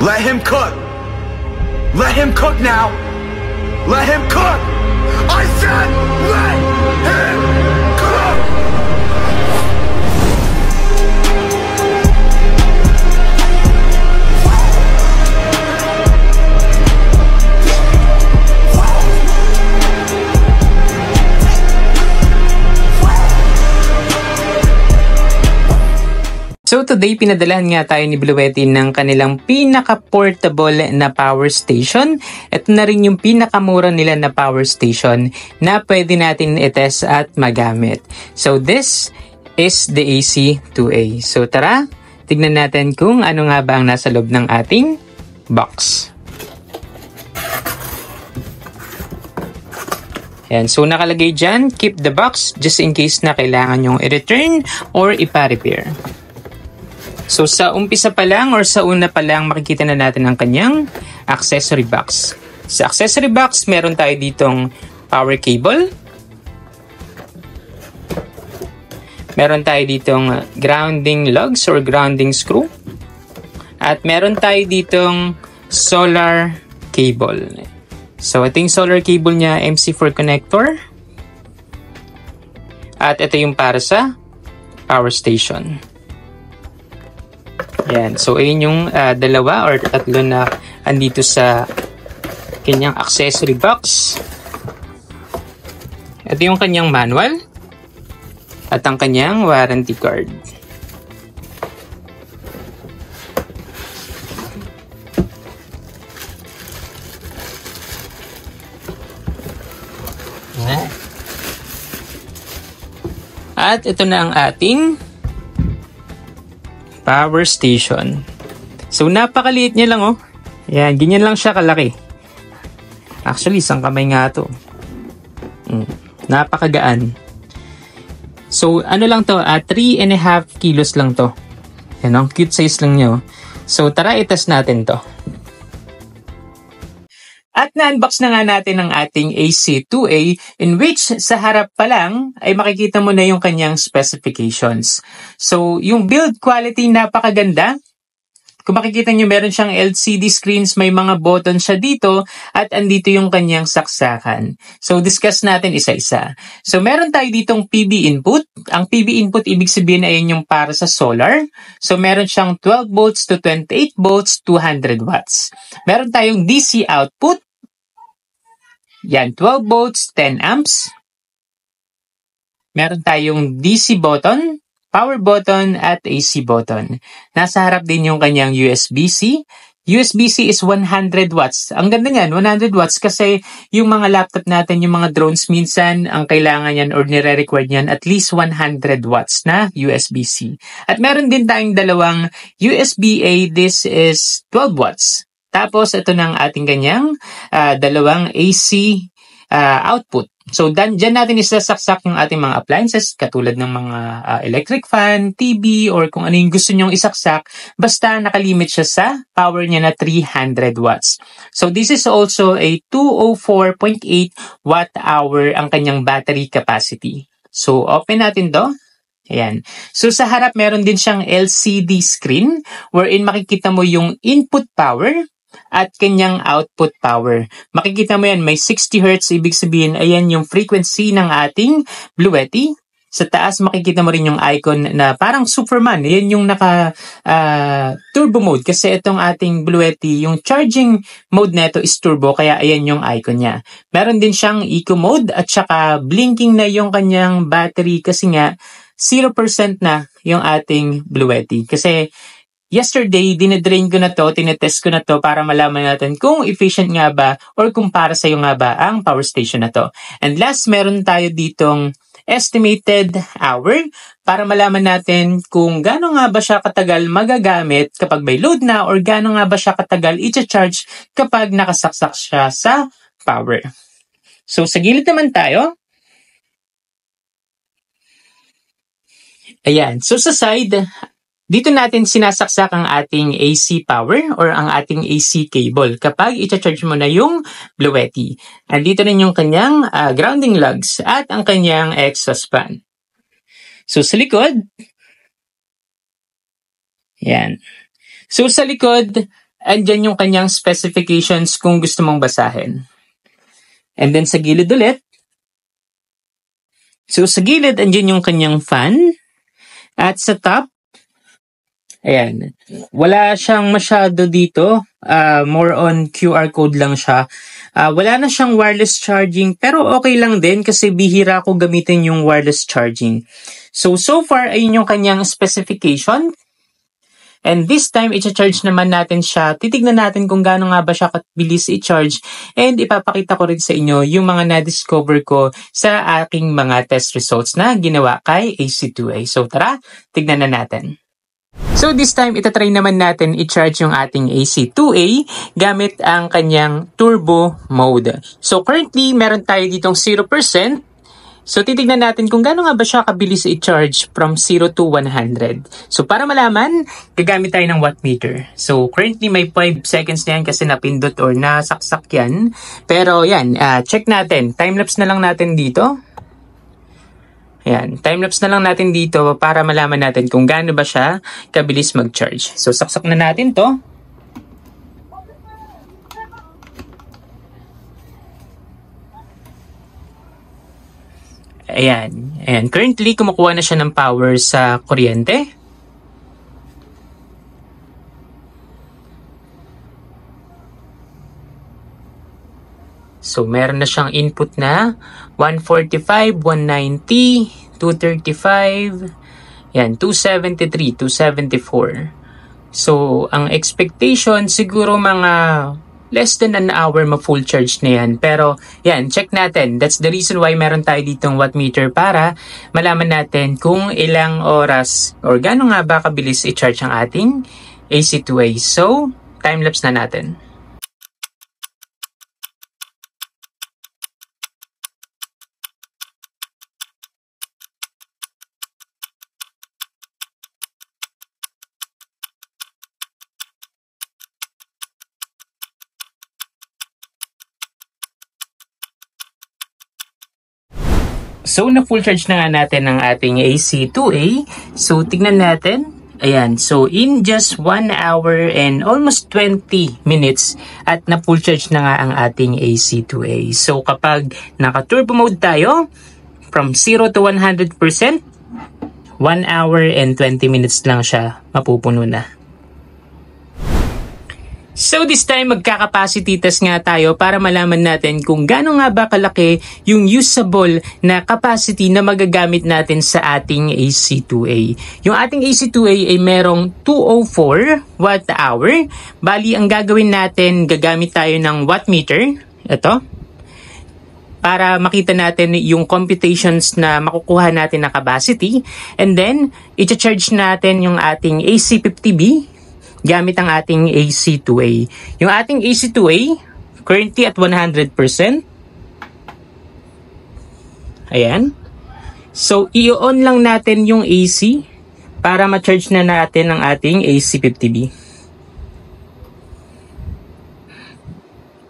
Let him cook. Let him cook now. Let him cook. I said let him cook. So today, pinadalahan nga tayo ni Bluetti ng kanilang pinaka-portable na power station. Ito na rin yung pinakamura nila na power station na pwede natin i-test at magamit. So this is the AC2A. So tara, tignan natin kung ano nga ba ang nasa loob ng ating box. Ayan, so nakalagay dyan, keep the box just in case na kailangan yung i-return or ipa-repair. So sa umpisa pa lang or sa una pa lang makikita na natin ang kanyang accessory box. Sa accessory box, meron tayo ditong power cable. Meron tayo ditong grounding lugs or grounding screw. At meron tayo ditong solar cable. So ito yung solar cable niya, MC4 connector. At ito yung para sa power station. Yan. So, ayun yung dalawa or tatlo na andito sa kanyang accessory box. Ito yung kanyang manual at ang kanyang warranty card. At ito na ang ating power station. So, napakaliit niya lang, oh. Ayan, ganyan lang siya kalaki. Actually, isang kamay nga to. Napakagaan. So, ano lang to? 3.5 kilos lang to. Ayan, ang cute size lang niya, oh. So, tara, itest natin to. At na-unbox na nga natin ang ating AC2A in which sa harap pa lang ay makikita mo na yung kanyang specifications. So, yung build quality napakaganda. Kung makikita nyo, meron siyang LCD screens, may mga button siya dito at andito yung kanyang saksakan. So, discuss natin isa-isa. So, meron tayo ditong PV input. Ang PV input, ibig sabihin ay yung para sa solar. So, meron siyang 12 volts to 28 volts, 200 watts. Meron tayong DC output. Yan, 12 volts, 10 amps. Meron tayong DC button, power button, at AC button. Nasa harap din yung kanyang USB-C. USB-C is 100 watts. Ang ganda niyan, 100 watts kasi yung mga laptop natin, yung mga drones minsan, ang kailangan yan or nire-require yan at least 100 watts na USB-C. At meron din tayong dalawang USB-A. This is 12 watts. Tapos, ito na ang ating kanyang dalawang AC output. So, dyan natin isasaksak yung ating mga appliances, katulad ng mga electric fan, TV, or kung ano yung gusto nyong isaksak, basta nakalimit siya sa power niya na 300 watts. So, this is also a 204.8 watt-hour ang kanyang battery capacity. So, open natin to. Ayan. So, sa harap, meron din siyang LCD screen wherein makikita mo yung input power at kanyang output power. Makikita mo yan, may 60 Hz, ibig sabihin, ayan yung frequency ng ating Bluetti. Sa taas, makikita mo rin yung icon na parang Superman. Yan yung turbo mode. Kasi itong ating Bluetti, yung charging mode neto is turbo, kaya ayan yung icon niya. Meron din siyang eco mode at saka blinking na yung kanyang battery kasi nga 0% na yung ating Bluetti. Kasi yesterday, dinidrain ko na to, tinetest ko na to para malaman natin kung efficient nga ba or kung para sa'yo nga ba ang power station na to. And last, meron tayo ditong estimated hour para malaman natin kung gaano nga ba siya katagal magagamit kapag may load na or gaano nga ba siya katagal i-charge kapag nakasaksak siya sa power. So, sa gilid naman tayo. Ayan. So, sa side, dito natin sinasaksak ang ating AC power or ang ating AC cable kapag i-charge mo na yung Bluetti. At dito rin yung kanyang grounding lugs at ang kanyang exhaust fan. So sa likod, yan. So sa likod, andyan yung kanyang specifications kung gusto mong basahin. And then sa gilid ulit. So sa gilid, andyan yung kanyang fan. At sa top, ayan, wala siyang masyado dito. More on QR code lang siya. Wala na siyang wireless charging, pero okay lang din kasi bihira ko gamitin yung wireless charging. So far, ayun yung kanyang specification. And this time, i-charge naman natin siya. Titignan natin kung gaano nga ba siya kabilis i-charge. And ipapakita ko rin sa inyo yung mga na-discover ko sa aking mga test results na ginawa kay AC2A. So tara, tignan na natin. So this time, itatry naman natin i-charge yung ating AC2A gamit ang kanyang turbo mode. So currently, meron tayo ditong 0%. So titignan natin kung gaano nga ba siya kabilis i-charge from 0 to 100. So para malaman, gagamit tayo ng wattmeter. So currently may 5 seconds na yan kasi napindot or nasaksak yan. Pero yan, check natin. Timelapse na lang natin dito. Ayan, timelapse na lang natin dito para malaman natin kung gaano ba siya kabilis mag-charge. So saksak na natin to. Ayan. Ayan. Currently, kumukuha na siya ng power sa kuryente. So, meron na siyang input na 145, 190, 235, yan, 273, 274. So, ang expectation, siguro mga less than an hour ma-full charge na yan. Pero, yan, check natin. That's the reason why meron tayo ditong wattmeter para malaman natin kung ilang oras or gaano nga ba kabilis i-charge ang ating AC2A. So, time-lapse na natin. So, na-full charge na nga natin ang ating AC2A. So, tignan natin. Ayan. So, in just 1 hour and almost 20 minutes at na-full charge na nga ang ating AC2A. So, kapag naka-turbo mode tayo, from 0 to 100%, 1 hour and 20 minutes lang siya mapupuno na. So this time, magkakapacity test nga tayo para malaman natin kung gaano nga ba kalaki yung usable na capacity na magagamit natin sa ating AC2A. Yung ating AC2A ay merong 204 watt-hour. Bali, ang gagawin natin, gagamit tayo ng wattmeter. Ito. Para makita natin yung computations na makukuha natin na capacity. And then, i-charge natin yung ating AC50B gamit ang ating AC2A. Yung ating AC2A, currently at 100%. Ayan. So, i-on lang natin yung AC para ma-charge na natin ang ating AC50B.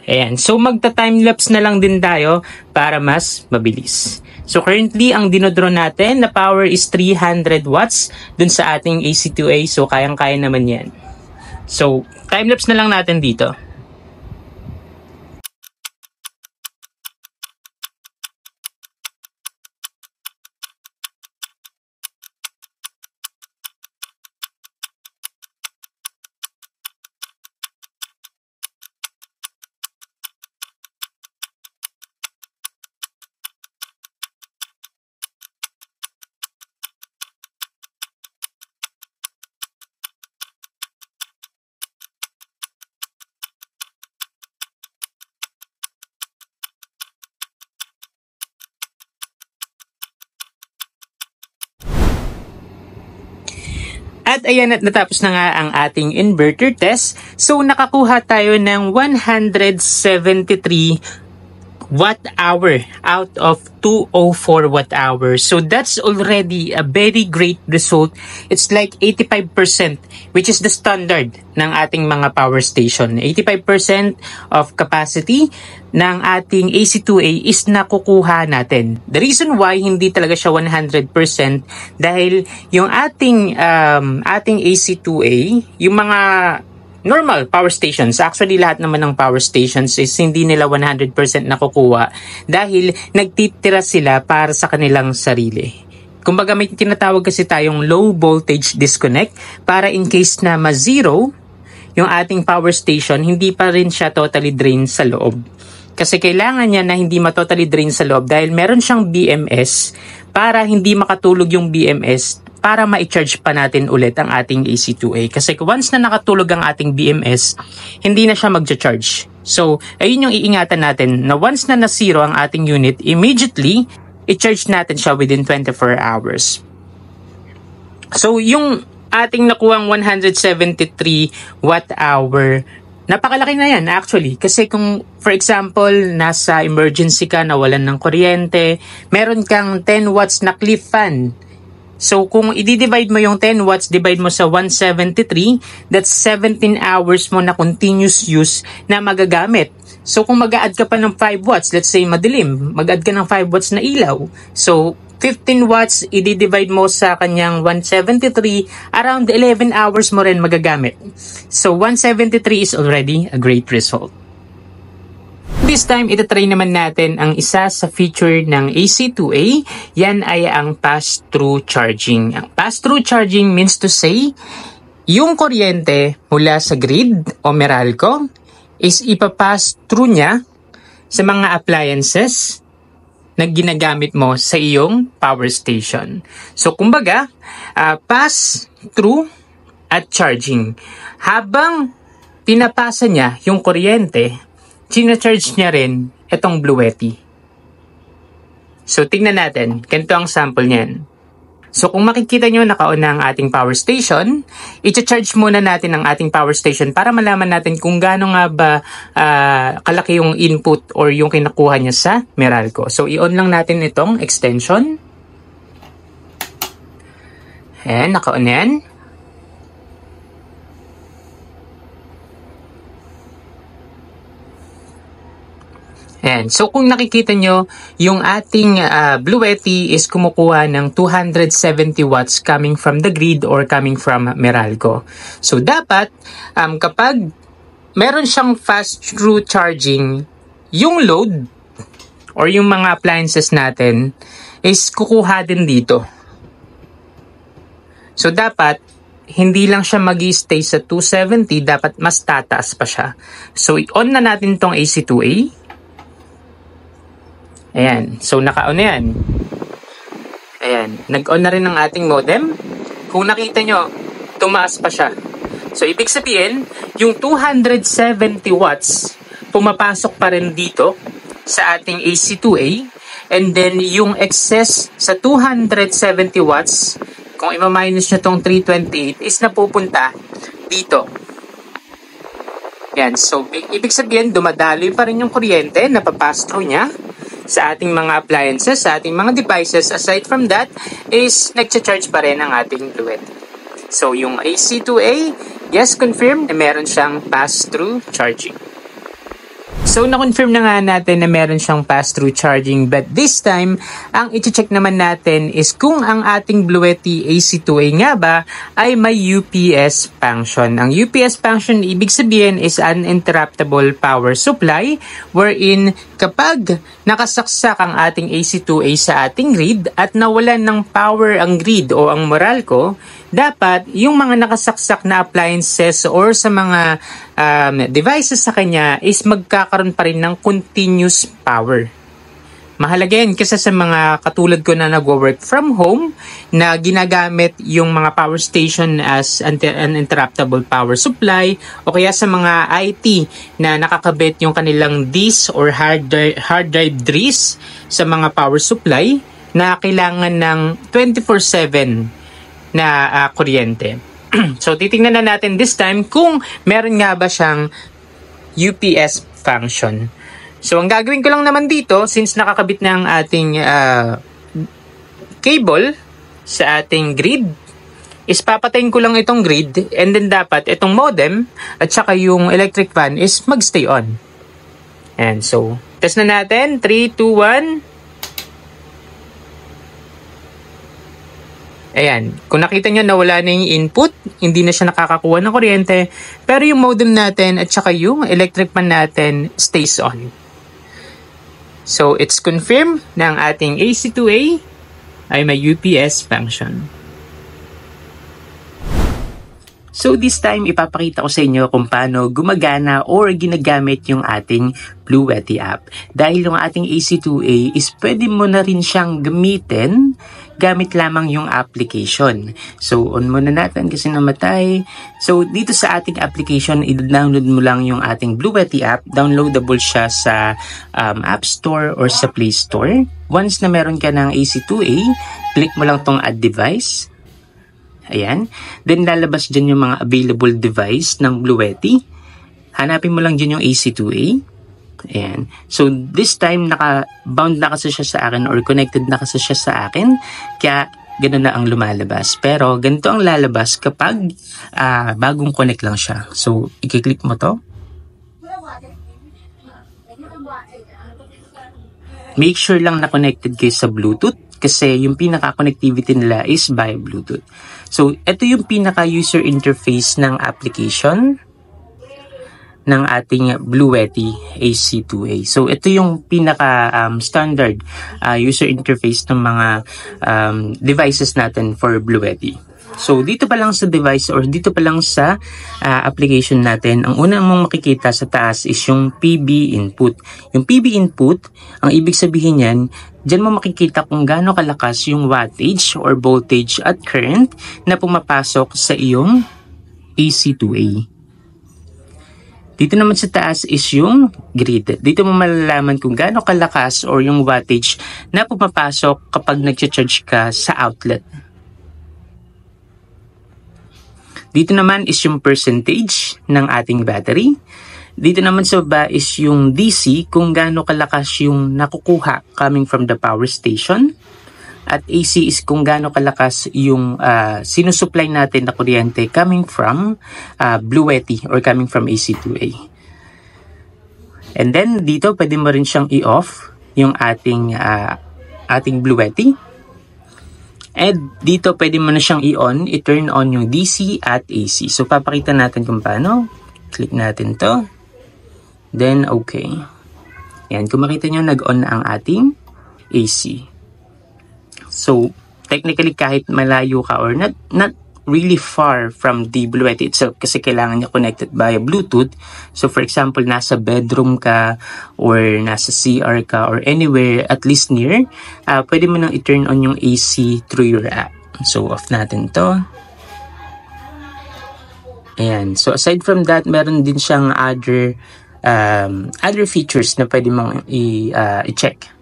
Ayan. So, magta-timelapse na lang din tayo para mas mabilis. So, currently, ang dinodraw natin na power is 300 watts dun sa ating AC2A. So, kayang-kaya naman yan. So, timelapse na lang natin dito. At ayan, at natapos na nga ang ating inverter test. So, nakakuha tayo ng 173 watt-hour out of 204 watt-hour. So, that's already a very great result. It's like 85%, which is the standard ng ating mga power station. 85% of capacity ng ating AC2A is nakukuha natin. The reason why hindi talaga siya 100% dahil yung ating AC2A, yung mga normal power stations. Actually, lahat naman ng power stations is hindi nila 100% nakukuha dahil nagtitira sila para sa kanilang sarili. Kumbaga may tinatawag kasi tayong low voltage disconnect para in case na ma-zero yung ating power station, hindi pa rin siya totally drain sa loob. Kasi kailangan niya na hindi ma-totally drain sa loob dahil meron siyang BMS para hindi makatulog yung BMS para ma-charge pa natin ulit ang ating AC2A. Kasi once na nakatulog ang ating BMS, hindi na siya mag-charge. So, ayun yung iingatan natin na once na na-zero ang ating unit, immediately, i-charge natin siya within 24 hours. So, yung ating nakuhang 173 watt-hour, napakalaki na yan actually. Kasi kung for example, nasa emergency ka, nawalan ng kuryente, meron kang 10 watts na cliff fan. So kung i-divide mo yung 10 watts, divide mo sa 173, that's 17 hours mo na continuous use na magagamit. So kung mag-a-add ka pa ng 5 watts, let's say madilim, mag-add ka ng 5 watts na ilaw. So 15 watts, i-divide mo sa kanyang 173, around 11 hours mo rin magagamit. So 173 is already a great result. This time, itatry naman natin ang isa sa feature ng AC2A. Yan ay ang pass-through charging. Ang pass-through charging means to say, yung kuryente mula sa grid o Meralco is ipapass through niya sa mga appliances na ginagamit mo sa iyong power station. So, kumbaga, pass through at charging. Habang pinapasa niya yung kuryente, charge niya rin itong Bluetti. So, tingnan natin. Ganito ang sample niyan. So, kung makikita nyo, naka-on na ang ating power station. I-charge muna natin ang ating power station para malaman natin kung gaano nga ba kalaki yung input or yung kinakuha niya sa Meralco. So, i-on lang natin itong extension. Ayan, naka-on yan. Ayan. So kung nakikita nyo, yung ating Bluetti is kumukuha ng 270 watts coming from the grid or coming from Meralco. So dapat kapag meron siyang fast through charging, yung load or yung mga appliances natin is kukuha din dito. So dapat hindi lang siya mag-stay sa 270, dapat mas tataas pa siya. So i-on na natin tong AC2A. Ayan. So, naka-on na yan. Ayan. Nag-on na rin ang ating modem. Kung nakita nyo, tumaas pa siya. So, ibig sabihin, yung 270 watts, pumapasok pa rin dito sa ating AC2A. And then, yung excess sa 270 watts, kung i-minus nyo tong 328, is napupunta dito. Ayan. So, ibig sabihin, dumadaloy pa rin yung kuryente, napapass through niya sa ating mga appliances, sa ating mga devices. Aside from that, is nag-charge pa rin ang ating Bluetti. So, yung AC2A, yes, confirm na meron siyang pass-through charging. So, na-confirm na nga natin na meron siyang pass-through charging, but this time, ang i-check naman natin is kung ang ating Bluetti AC2A nga ba ay may UPS function. Ang UPS function, ibig sabihin is uninterruptible power supply, wherein kapag nakasaksak ang ating AC2A sa ating grid at nawalan ng power ang grid o ang Meralco, dapat yung mga nakasaksak na appliances or sa mga devices sa kanya is magkakaroon pa rin ng continuous power. Mahalaga yan kasi sa mga katulad ko na nagwo-work from home na ginagamit yung mga power station as uninterruptible power supply o kaya sa mga IT na nakakabit yung kanilang disk or hard drive disk sa mga power supply na kailangan ng 24/7 na kuryente. So, titingnan na natin this time kung meron nga ba siyang UPS function. So, ang gagawin ko lang naman dito, since nakakabit na ang ating cable sa ating grid, is papatayin ko lang itong grid and then dapat itong modem at saka yung electric fan is magstay on. And so, test na natin. 3, 2, 1. Ayan, kung nakita nyo nawala na yung input, hindi na siya nakakakuha ng kuryente, pero yung modem natin at saka yung electric fan natin stays on. So, it's confirmed na ang ating AC2A ay may UPS function. So this time, ipapakita ko sa inyo kung paano gumagana or ginagamit yung ating Bluetti app. Dahil yung ating AC2A is pwede mo na rin siyang gamitin gamit lamang yung application. So on muna natin kasi namatay. So dito sa ating application, i-download mo lang yung ating Bluetti app. Downloadable siya sa App Store or sa Play Store. Once na meron ka ng AC2A, click mo lang tong Add Device. Ayan. Then, lalabas dyan yung mga available device ng Bluetti. Hanapin mo lang dyan yung AC2A. Ayan. So, this time, naka-bound na kasi siya sa akin or connected na kasi siya sa akin. Kaya, ganun na ang lumalabas. Pero, ganito ang lalabas kapag bagong connect lang siya. So, i-click mo to. Make sure lang na connected kayo sa Bluetooth. Kasi yung pinaka-connectivity nila is by Bluetooth. So, ito yung pinaka-user interface ng application ng ating Bluetti AC2A. So, ito yung pinaka-standard user interface ng mga devices natin for Bluetti. So, dito pa lang sa device or dito pa lang sa application natin, ang una mong makikita sa taas is yung PB input. Yung PB input, ang ibig sabihin yan, dyan mo makikita kung gaano kalakas yung wattage or voltage at current na pumapasok sa iyong AC2A. Dito naman sa taas is yung grid. Dito mo malalaman kung gaano kalakas or yung wattage na pumapasok kapag nag-charge ka sa outlet. Dito naman is yung percentage ng ating battery. Dito naman sa baba is yung DC, kung gaano kalakas yung nakukuha coming from the power station. At AC is kung gaano kalakas yung sinusupply natin na kuryente coming from Bluetti or coming from AC2A. And then dito pwede mo rin siyang i-off yung ating Bluetti. And dito pwede mo na siyang i-on, i-turn on yung DC at AC. So papakita natin kung paano. Click natin to. Then okay. Yan, kung makita nyo, nag-on na ang ating AC. So technically kahit malayo ka or not really far from the Bluetti itself kasi kailangan niya connected via Bluetooth. So for example, nasa bedroom ka or nasa CR ka or anywhere at least near, pwede mo nang i-turn on yung AC through your app. So off natin to. Ayan. So aside from that, meron din siyang other features na pwede mong i-check.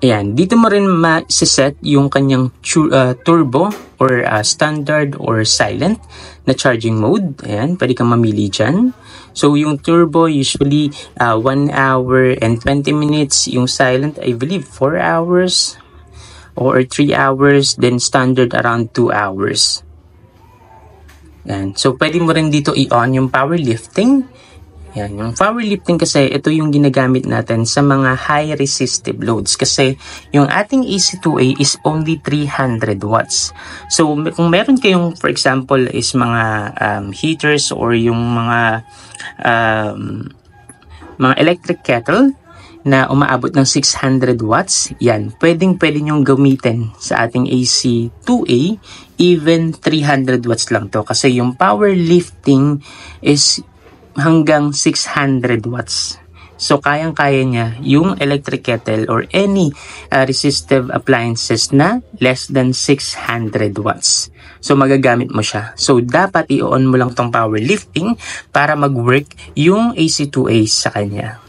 Ayan, dito mo rin ma-set yung kanyang turbo or standard or silent na charging mode. Ayan, pwede kang mamili dyan. So, yung turbo usually 1 hour and 20 minutes. Yung silent, I believe 4 hours or 3 hours. Then standard around 2 hours. Ayan. So, pwede mo rin dito i-on yung powerlifting. Yan, yung powerlifting kasi ito yung ginagamit natin sa mga high resistive loads kasi yung ating AC2A is only 300 watts. So kung meron kayong for example is mga heaters or yung mga electric kettle na umaabot ng 600 watts, yan, pwede nyong gamitin sa ating AC2A, even 300 watts lang to kasi yung powerlifting is hanggang 600 watts. So, kayang-kaya niya yung electric kettle or any resistive appliances na less than 600 watts. So, magagamit mo siya. So, dapat i-on mo lang tong powerlifting para mag-work yung AC2A sa kanya.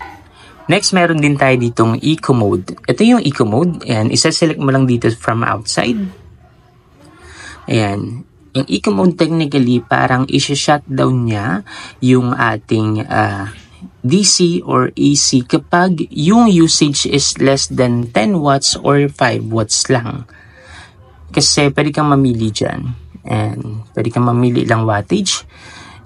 Next, meron din tayo ditong Eco Mode. Ito yung Eco Mode. Ayan, isa-select mo lang dito from outside. Ayan. Yung Eco Mode technically parang isi-shutdown niya yung ating DC or AC kapag yung usage is less than 10 watts or 5 watts lang. Kasi pwede kang mamili dyan. And pwede kang mamili lang wattage.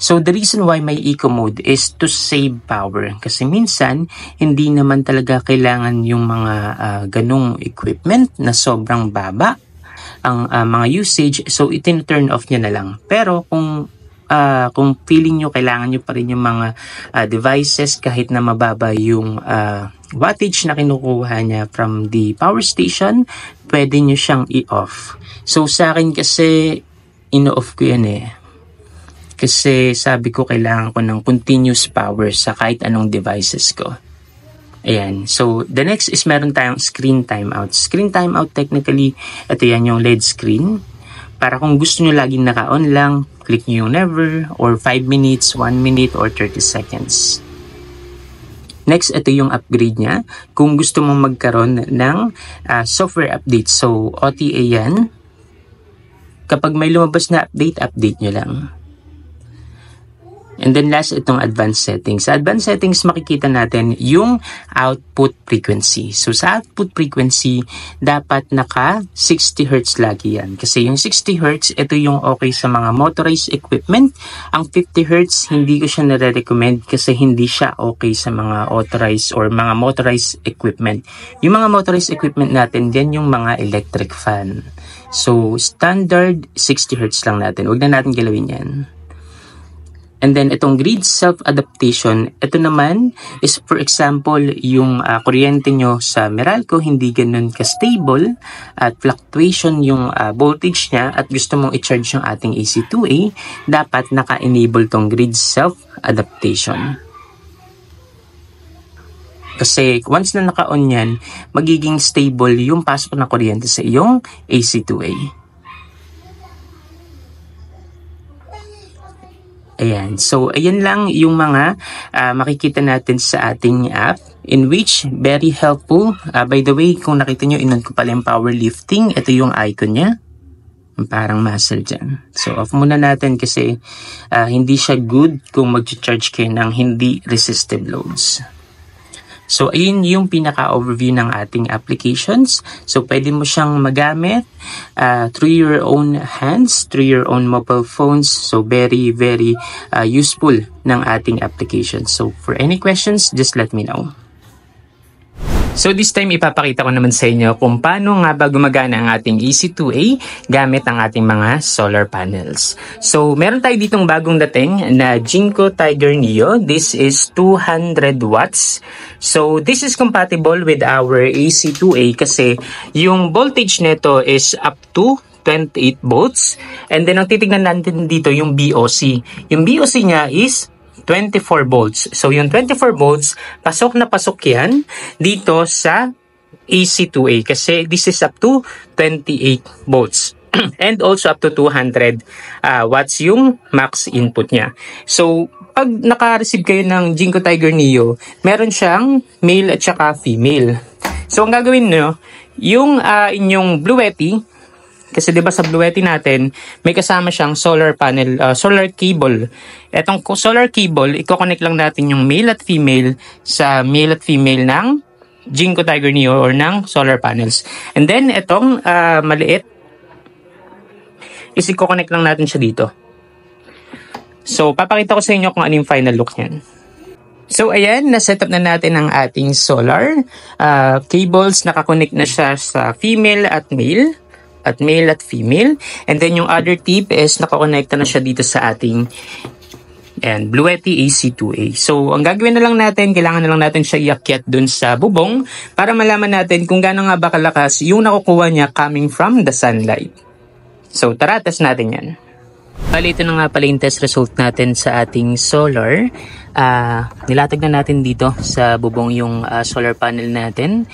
So the reason why may eco mode is to save power. Kasi minsan, hindi naman talaga kailangan yung mga ganong equipment na sobrang baba ang mga usage. So itin-turn off nyo na lang. Pero kung feeling nyo kailangan nyo pa rin yung mga devices kahit na mababa yung wattage na kinukuha niya from the power station, pwede nyo siyang i-off. So sa akin kasi, ino-off ko yan eh. Kasi sabi ko kailangan ko ng continuous power sa kahit anong devices ko. Ayan. So, the next is meron tayong screen timeout. Screen timeout technically, ito yan yung LED screen. Para kung gusto nyo laging naka-on lang, click nyo yung never, or 5 minutes, 1 minute, or 30 seconds. Next, ito yung upgrade niya. Kung gusto mong magkaroon ng software update. So, OTA yan. Kapag may lumabas na update, update nyo lang. And then last, itong advanced settings. Sa advanced settings, makikita natin yung output frequency. So sa output frequency, dapat naka 60 Hz lagi yan. Kasi yung 60 Hz, ito yung okay sa mga motorized equipment. Ang 50 Hz, hindi ko siya nare-recommend kasi hindi siya okay sa mga authorized or mga motorized equipment. Yung mga motorized equipment natin, yan yung mga electric fan. So standard 60 Hz lang natin. Huwag na natin galawin yan. And then, itong grid self-adaptation, ito naman is, for example, yung kuryente nyo sa Meralco, hindi ganun ka-stable at fluctuation yung voltage niya at gusto mong i-charge yung ating AC2A, dapat naka-enable tong grid self-adaptation. Kasi once na naka-on yan, magiging stable yung pasok ng kuryente sa iyong AC2A. Ayan. So, ayan lang yung mga makikita natin sa ating app in which very helpful. By the way, kung nakita nyo, inon ko pala yung powerlifting. Ito yung icon niya. Parang muscle dyan. So, off muna natin kasi hindi siya good kung mag-charge kayo ng hindi resistive loads. So, ayun yung pinaka-overview ng ating applications. So, pwede mo siyang magamit through your own hands, through your own mobile phones. So, very, very useful ng ating applications. So, for any questions, just let me know. So this time ipapakita ko naman sa inyo kung paano nga ba gumagana ang ating AC2A gamit ang ating mga solar panels. So meron tayo ditong bagong dating na Jinko Tiger Neo. This is 200 watts. So this is compatible with our AC2A kasi yung voltage nito is up to 28 volts. And then ang titignan natin dito yung BOC. Yung BOC niya is 24 volts. So, yung 24 volts, pasok na pasok yan dito sa AC2A kasi this is up to 28 volts. And also up to 200 watts yung max input niya. So, pag naka-receive kayo ng Jinko Tiger Neo, meron siyang male at saka female. So, ang gagawin nyo, yung inyong Bluetti, kasi 'di ba sa Bluetti natin, may kasama siyang solar panel, solar cable. Etong solar cable, i-connect lang natin yung male at female sa male at female ng Jinko Tiger Neo or ng solar panels. And then etong maliit is i-connect lang natin siya dito. So papakita ko sa inyo kung ano yung final look niyan. So ayan, na-setup na natin ang ating solar cables, nakakonect na siya sa female at male at female. And then yung other tip is nakakonekta na siya dito sa ating Bluetti AC2A. So ang gagawin na lang natin, kailangan na lang natin siya iakyat dun sa bubong para malaman natin kung gaano nga ba kalakas yung nakukuha niya coming from the sunlight. So tara, test natin yan. Bali, ito na nga pala yung test result natin sa ating solar. Nilatag na natin dito sa bubong yung solar panel natin.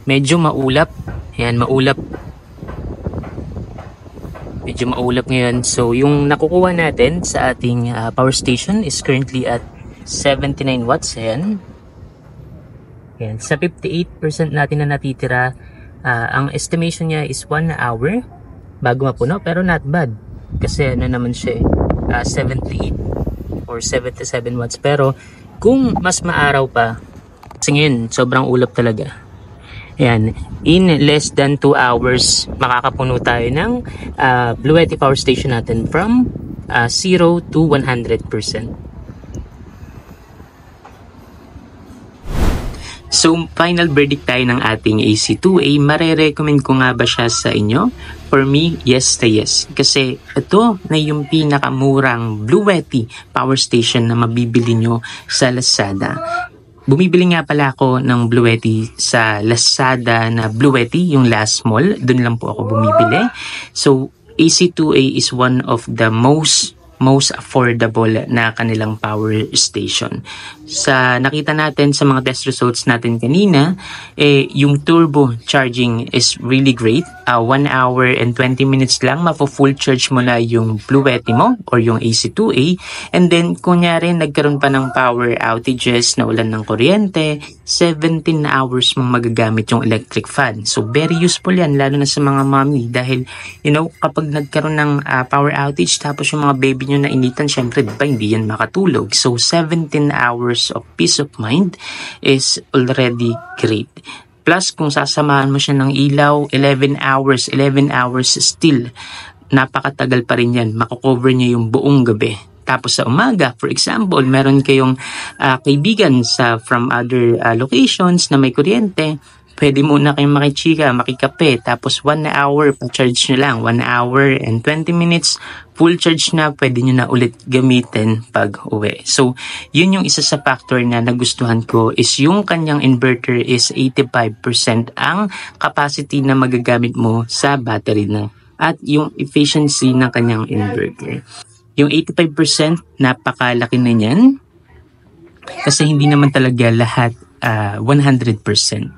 Medyo maulap. Ayan, maulap. Medyo maulap ngayon. So, yung nakukuha natin sa ating power station is currently at 79 watts. Ayan. Ayan. Sa 58% natin na natitira, ang estimation niya is 1 hour bago mapuno. Pero not bad. Kasi ano naman siya 78 or 77 watts. Pero kung mas maaraw pa, kasi ngayon, sobrang ulap talaga. Ayan, in less than 2 hours, makakapuno tayo ng Bluetti power station natin from 0 to 100%. So, final verdict tayo ng ating AC2A. Mare-recommend ko nga ba siya sa inyo? For me, yes na yes. Kasi ito na yung pinakamurang Bluetti power station na mabibili nyo sa Lazada. Bumibili nga pala ako ng Bluetti sa Lazada na Bluetti, yung last mall. Doon lang po ako bumibili. So, AC2A is one of the most affordable na kanilang power station. Sa nakita natin sa mga test results natin kanina, yung turbo charging is really great. 1 hour and 20 minutes lang, mapo-full charge mo na yung Bluetti mo or yung AC2A. And then, kunyari, nagkaroon pa ng power outages, nawalan ng kuryente, 17 hours mong magagamit yung electric fan. So, very useful yan, lalo na sa mga mommy. Dahil, kapag nagkaroon ng power outage, tapos yung mga baby nyo na initan, syempre, diba, hindi yan makatulog. So, 17 hours of peace of mind is already great. Plus, kung sasamahan mo siya ng ilaw, 11 hours still, napakatagal pa rin yan. Makocover niya yung buong gabi. Tapos sa umaga, for example, meron kayong kaibigan from other locations na may kuryente, pwede muna kayong makichika, makikape, tapos 1 hour pa-charge nyo lang, 1 hour and 20 minutes, full charge na, pwede nyo na ulit gamitin pag uwi. So, yun yung isa sa factor na nagustuhan ko is yung kanyang inverter is 85% ang capacity na magagamit mo sa battery na at yung efficiency ng kanyang inverter. Yung 85%, napakalaki na niyan kasi hindi naman talaga lahat 100%.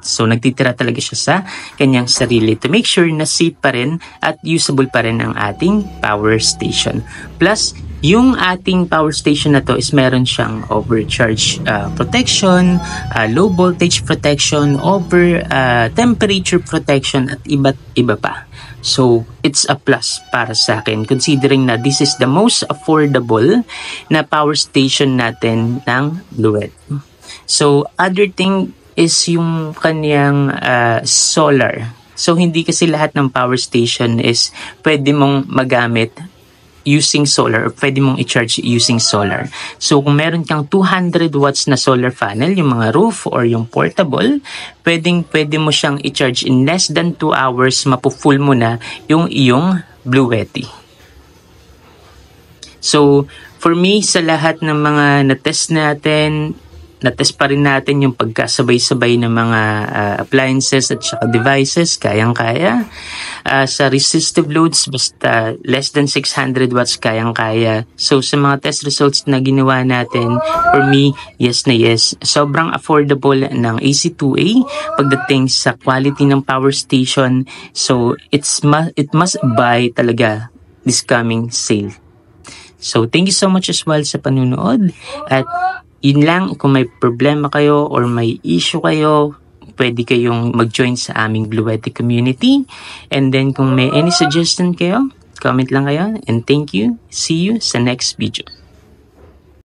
So, nagtitira talaga siya sa kanyang sarili to make sure na safe pa rin at usable pa rin ang ating power station. Plus, yung ating power station na to is meron siyang overcharge protection, low voltage protection, over temperature protection at iba't iba pa. So, it's a plus para sa akin considering na this is the most affordable na power station natin ng Bluetti. So, other thing is yung kanyang solar. So, hindi kasi lahat ng power station is pwede mong magamit using solar or pwede mong i-charge using solar. So, kung meron kang 200 watts na solar panel, yung mga roof or yung portable, pwede mo siyang i-charge in less than 2 hours, mapu-full mo na yung iyong Bluetti. So, for me, sa lahat ng mga na-test pa rin natin yung pagkasabay-sabay ng mga appliances at saka devices, kayang-kaya. Sa resistive loads, basta less than 600 watts, kayang-kaya. So, sa mga test results na ginawa natin, for me, yes na yes. Sobrang affordable ng AC2A pagdating sa quality ng power station. So, it must buy talaga this coming sale. So, thank you so much as well sa panunood. At yun lang, kung may problema kayo or may issue kayo, pwede kayong mag-join sa aming Bluetti community. And then kung may any suggestion kayo, comment lang kayo. And thank you. See you sa next video.